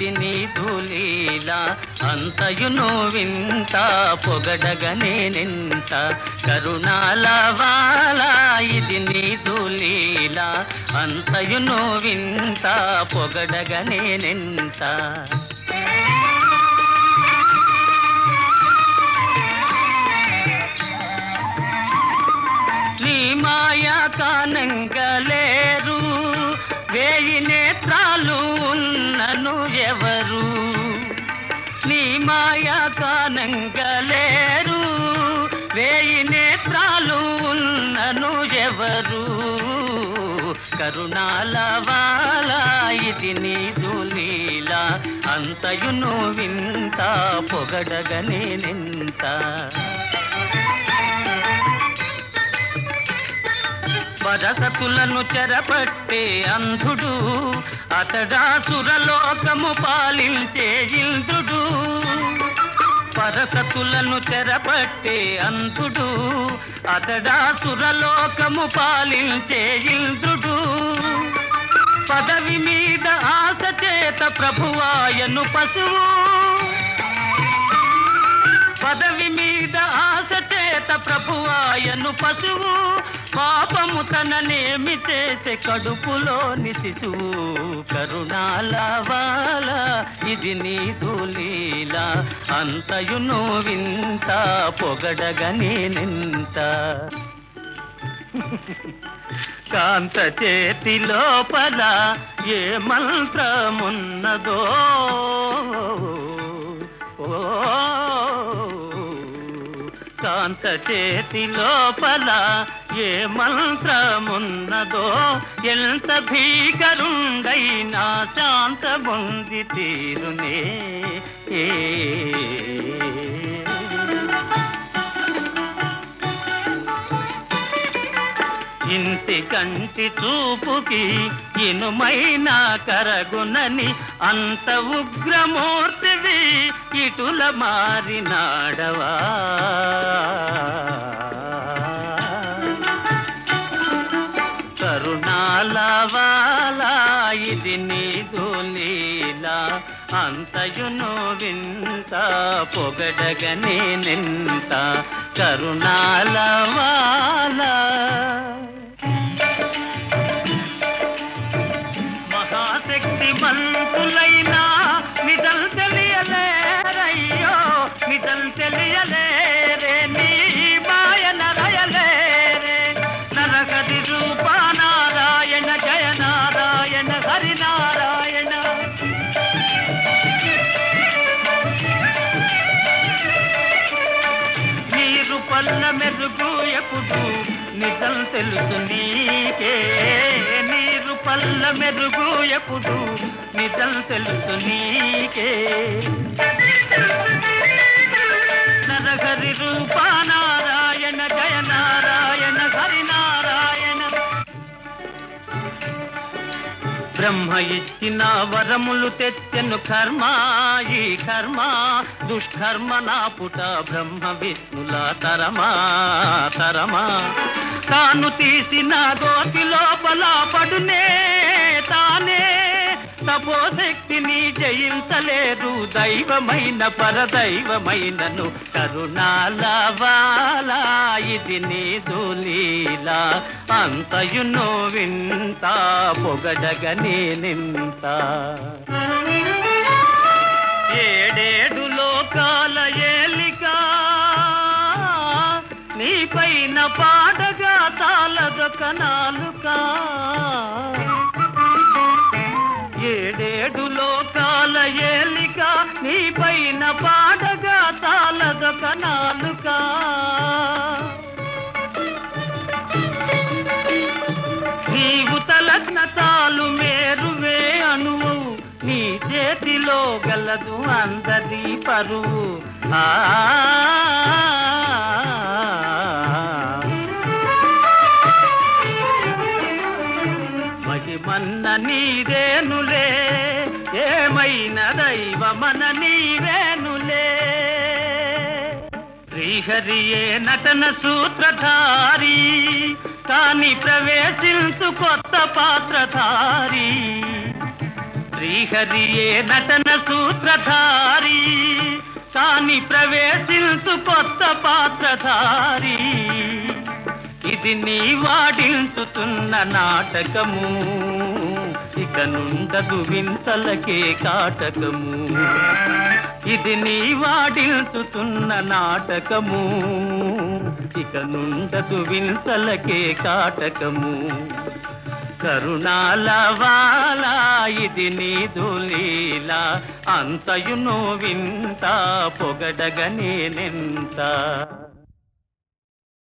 ఇది నీదు లీల అంతయును వింత పొగడగనే నింత కరుణాల వాల ఇది నీదు లీల అంతయును వింత పొగడగనే నింత నీ మాయా కానంగలేరు వేయి నేత్రాలు ఉన్నను ఎవరు నీ మాయా కానంగలేరు వేయి నేత్రాలు ఉన్నను ఎవరు కరుణాల వాల ఇది నీదు లీల అంతయును వింత పొగడగనే నింత వరసతులను చెరపట్టే అంధుడు అతడా సురలోకము పాలించే ఇంద్రుడు వరసతులను చెరపట్టే అంధుడు అతడా సురలోకము పాలించే ఇంద్రుడు పదవి మీద ఆశ చేత ప్రభువాయను పశువు పదవి మీద ఆశ చేత ప్రభువాయను పశువు పాపము తననేమి చేసే కడుపులోని శిశువు కరుణాల వాల ఇది నీదు లీల అంతయును వింత పొగడగనే నింత కాంత చేతి లోపల ఏ మంత్రమున్నదో కాంత చేతి లోపల ఏ మంత్రమున్నదో ఎంత భీకరుండైనా శాంత బొంది తీరునే ఇంటి కంటి చూపుకి ఇనుమైన కరగునని అంత ఉగ్రమూర్తివి ఇటుల మారినాడవా కరుణాల వాల ఇది నీదు లీల అంతయును వింత పొగడగనే నింత కరుణాల వాల మహాశక్తి మంతులైనా నిజం తెలియలేరయ్యో నిజం తెలియలేరే నీ మాయన రయలేరే నరగది రూప నారాయణ జయ నారాయణ హరి నారాయణ నీరు పల్ల మెరుగు ఎప్పుడు నిజం తెలుసు నీకే నీరు పల్ల మెరుగు ఎప్పుడు నిజం తెలుసు నీకే నరహరి రూప నారాయణ జయ నారాయణ హరి నారాయణ బ్రహ్మ ఇచ్చిన వరములు తెచ్చెను కర్మ ఈ కర్మ దుష్కర్మ నా పుట బ్రహ్మ విష్ణుల తరమా తరమా తాను తీసిన గోతి లోపల పడునే తానే తపోశక్తిని జయించలేదు దైవమైన పరదైవమైనను కరుణాల వాల ఇది నీదు లీల అంతయును వింత పొగడగనే నింత ఏడేడు లోకాల ఏలిక నీపైన పాడగా తాళదొక నాలుక ఏడేడు లోకాల ఏలిక నీపైన పాడగా తాళదొక నాలుక నీవు తలగ్న తాలు మేరువే అణువు నీ చేతిలో గలదు అందరి పరువు మహిమన్న నీరేనులే ఏమైన దైవమన నీవేనులే శ్రీహరియే నటన సూత్రధారి కాని ప్రవేశించు కొత్త పాత్రధారి శ్రీ శ్రీహరియే నటన సూత్రధారి, కాని ప్రవేశించు కొత్త పాత్రధారి. ఇది నీ వాడించుతున్న నాటకము, ఇక నుండదు వింతలకే కాటకము. ఇది నీ వాడించుతున్న నాటకము, ఇక నుండదు వింతలకే కాటకము. కరుణాల వాలా ఇది నీదు లీలా, అంతయును వింత పొగడగ నేనెంత.